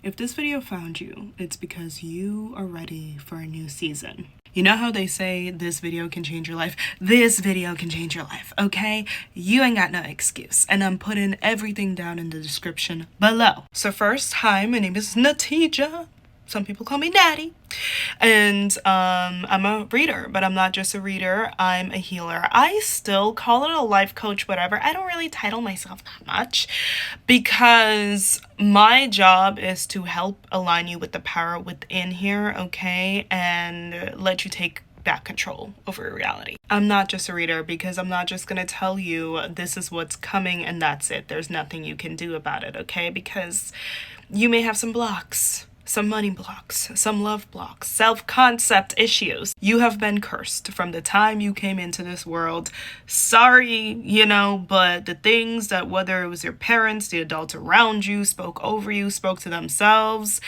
If this video found you, it's because you are ready for a new season. You know how they say this video can change your life? This video can change your life, okay? You ain't got no excuse. And I'm putting everything down in the description below. So first, hi, my name is Natija. Some people call me Natty. And I'm a reader, but I'm not just a reader, I'm a healer. I still call it a life coach, whatever. I don't really title myself that much because my job is to help align you with the power within here, okay? And let you take back control over your reality. I'm not just a reader because I'm not just gonna tell you this is what's coming and that's it. There's nothing you can do about it, okay? Because you may have some blocks. Some money blocks, some love blocks, self-concept issues. You have been cursed from the time you came into this world. Sorry, but the things that, whether it was your parents, the adults around you, spoke over you, spoke to themselves,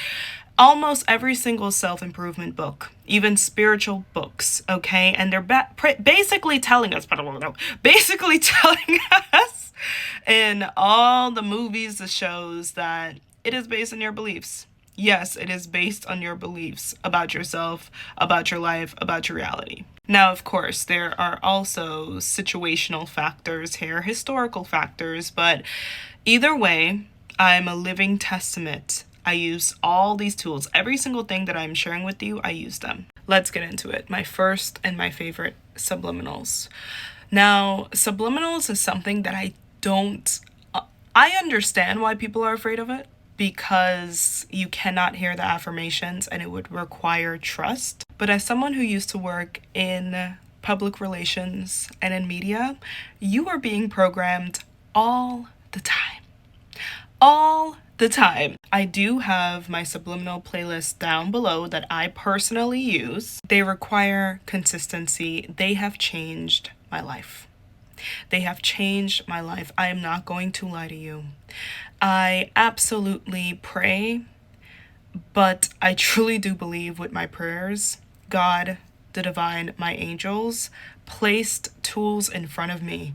almost every single self-improvement book, even spiritual books, okay? And they're basically telling us, in all the movies, the shows, that it is based on your beliefs. Yes, it is based on your beliefs about yourself, about your life, about your reality. Now, of course, there are also situational factors here, historical factors, but either way, I'm a living testament. I use all these tools. Every single thing that I'm sharing with you, I use them. Let's get into it. My first and my favorite, subliminals. Now, subliminals is something that I understand why people are afraid of it, because you cannot hear the affirmations and it would require trust. But as someone who used to work in public relations and in media, you are being programmed all the time. All the time. I do have my subliminal playlist down below that I personally use. They require consistency. They have changed my life. They have changed my life. I am not going to lie to you. I absolutely pray, but I truly do believe with my prayers, God, the divine, my angels, placed tools in front of me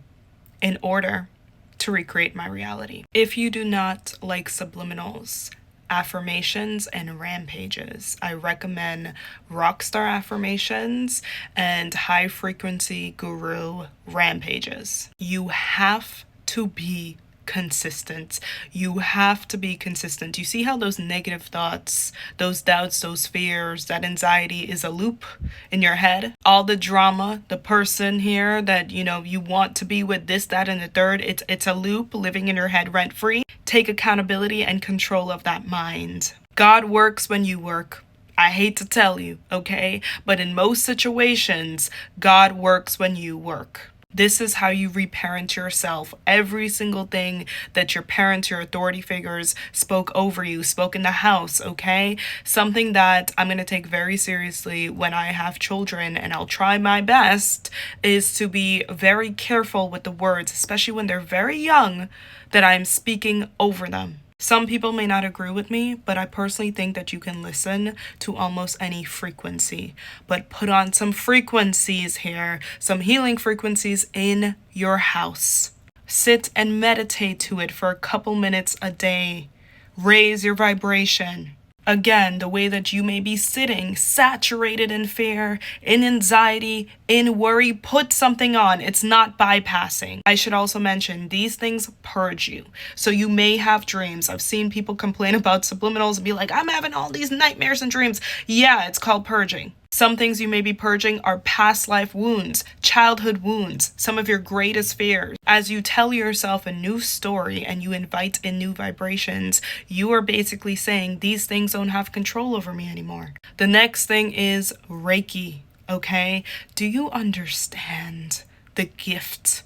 in order to recreate my reality. If you do not like subliminals, affirmations, and rampages, I recommend rockstar affirmations and high frequency guru rampages. You have to be consistent. You have to be consistent. You see how those negative thoughts, those doubts, those fears, that anxiety is a loop in your head? All the drama, the person here that you want to be with, this, that, and the third, it's a loop living in your head rent free. Take accountability and control of that mind. God works when you work. I hate to tell you, okay? But in most situations, God works when you work. This is how you reparent yourself. Every single thing that your parents, your authority figures spoke over you, spoke in the house, okay? Something that I'm going to take very seriously when I have children, and I'll try my best, is to be very careful with the words, especially when they're very young, that I'm speaking over them. Some people may not agree with me, but I personally think that you can listen to almost any frequency, but put on some frequencies here, some healing frequencies in your house. Sit and meditate to it for a couple minutes a day. Raise your vibration. Again, the way that you may be sitting, saturated in fear, in anxiety, in worry, put something on. It's not bypassing. I should also mention, these things purge you. So you may have dreams. I've seen people complain about subliminals and be like, I'm having all these nightmares and dreams. Yeah, it's called purging. Some things you may be purging are past life wounds, childhood wounds, some of your greatest fears. As you tell yourself a new story and you invite in new vibrations, you are basically saying these things don't have control over me anymore. The next thing is Reiki, okay? Do you understand the gift?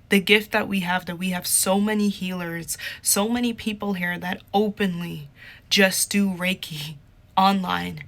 The gift that we have so many healers, so many people here that openly just do Reiki online.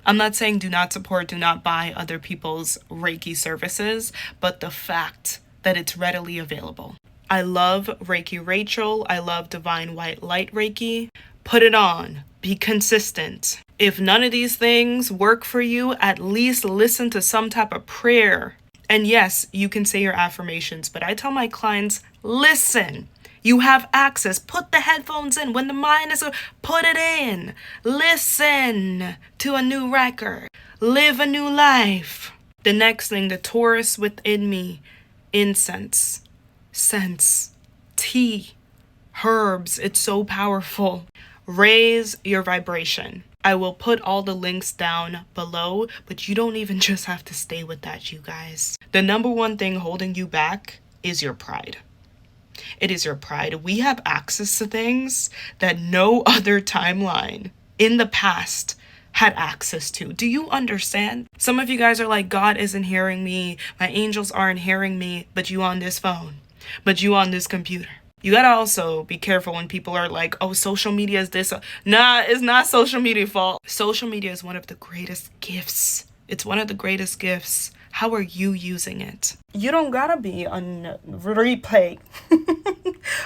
I'm not saying do not support, do not buy other people's Reiki services, but the fact that it's readily available. I love Reiki Rachel. I love Divine White Light Reiki. Put it on. Be consistent. If none of these things work for you, at least listen to some type of prayer. And yes, you can say your affirmations, but I tell my clients, listen. You have access. Put the headphones in. When the mind is, put it in. Listen to a new record. Live a new life. The next thing, the Taurus within me, incense, scents, tea, herbs. It's so powerful. Raise your vibration. I will put all the links down below, but you don't even just have to stay with that, you guys. The number one thing holding you back is your pride. It is your pride. We have access to things that no other timeline in the past had access to. Do you understand? Some of you guys are like, God isn't hearing me. My angels aren't hearing me, but you on this phone, but you on this computer. You gotta also be careful when people are like, oh, social media is this. Nah, it's not social media fault. Social media is one of the greatest gifts. It's one of the greatest gifts. How are you using it? You don't gotta be on replay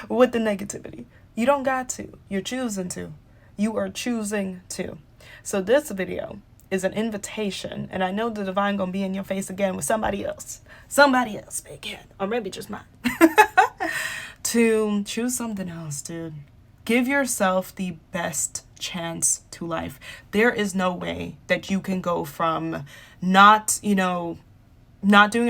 with the negativity. You don't got to. You're choosing to. You are choosing to. So this video is an invitation, and I know the divine gonna be in your face again with somebody else again, or maybe just mine, to choose something else, dude. Give yourself the best chance to life. There is no way that you can go from not doing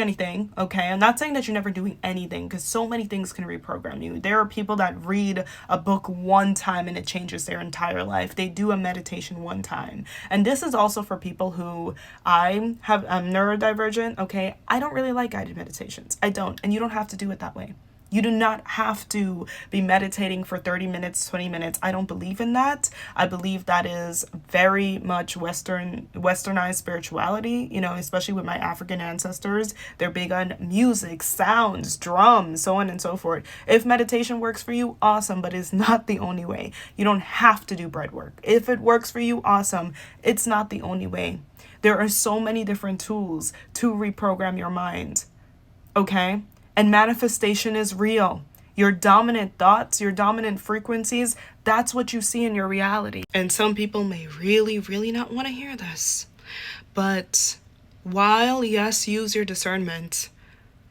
anything, okay? I'm not saying that you're never doing anything, because so many things can reprogram you. There are people that read a book one time and it changes their entire life. They do a meditation one time. And this is also for people who I'm neurodivergent, okay? I don't really like guided meditations. I don't. And you don't have to do it that way. You do not have to be meditating for 30 minutes, 20 minutes. I don't believe in that. I believe that is very much westernized spirituality, especially with my African ancestors. They're big on music, sounds, drums, so on and so forth. If meditation works for you, awesome, but it's not the only way. You don't have to do breath work. If it works for you, awesome. It's not the only way. There are so many different tools to reprogram your mind, okay? And manifestation is real. Your dominant thoughts, your dominant frequencies, that's what you see in your reality. And some people may really, really not want to hear this. But while, yes, use your discernment,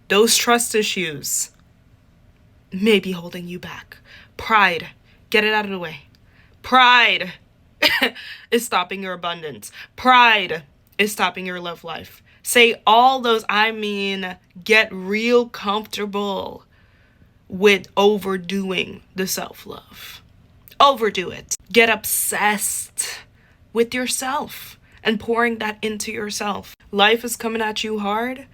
those trust issues may be holding you back. Pride, get it out of the way. Pride is stopping your abundance. Pride is stopping your love life. Say all those, get real comfortable with overdoing the self-love. Overdo it. Get obsessed with yourself and pouring that into yourself. Life is coming at you hard.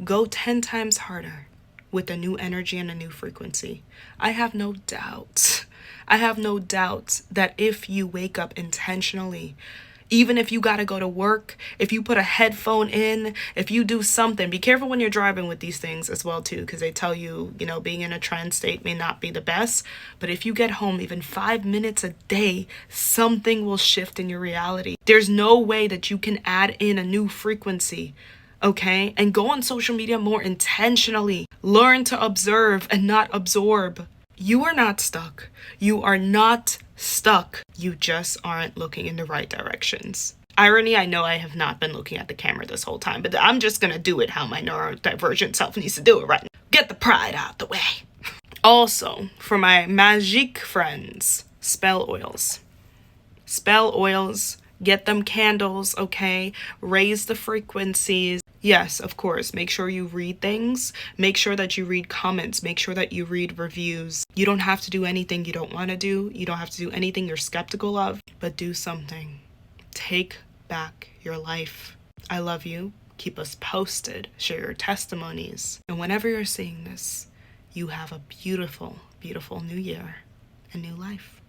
Go 10 times harder with a new energy and a new frequency. I have no doubt that if you wake up intentionally, even if you got to go to work, if you put a headphone in, if you do something, be careful when you're driving with these things as well too, because they tell you, being in a trance state may not be the best. But if you get home even 5 minutes a day, something will shift in your reality. There's no way that you can add in a new frequency, okay? And go on social media more intentionally. Learn to observe and not absorb. You are not stuck. You are not stuck. You just aren't looking in the right directions. Irony, I know I have not been looking at the camera this whole time, but I'm just gonna do it how my neurodivergent self needs to do it right now. Get the pride out the way. Also, for my magic friends, spell oils. Spell oils, get them candles, okay? Raise the frequencies. Yes, of course, make sure you read things. Make sure that you read comments. Make sure that you read reviews. You don't have to do anything you don't want to do. You don't have to do anything you're skeptical of, but do something. Take back your life. I love you. Keep us posted. Share your testimonies. And whenever you're seeing this, you have a beautiful, beautiful new year and new life.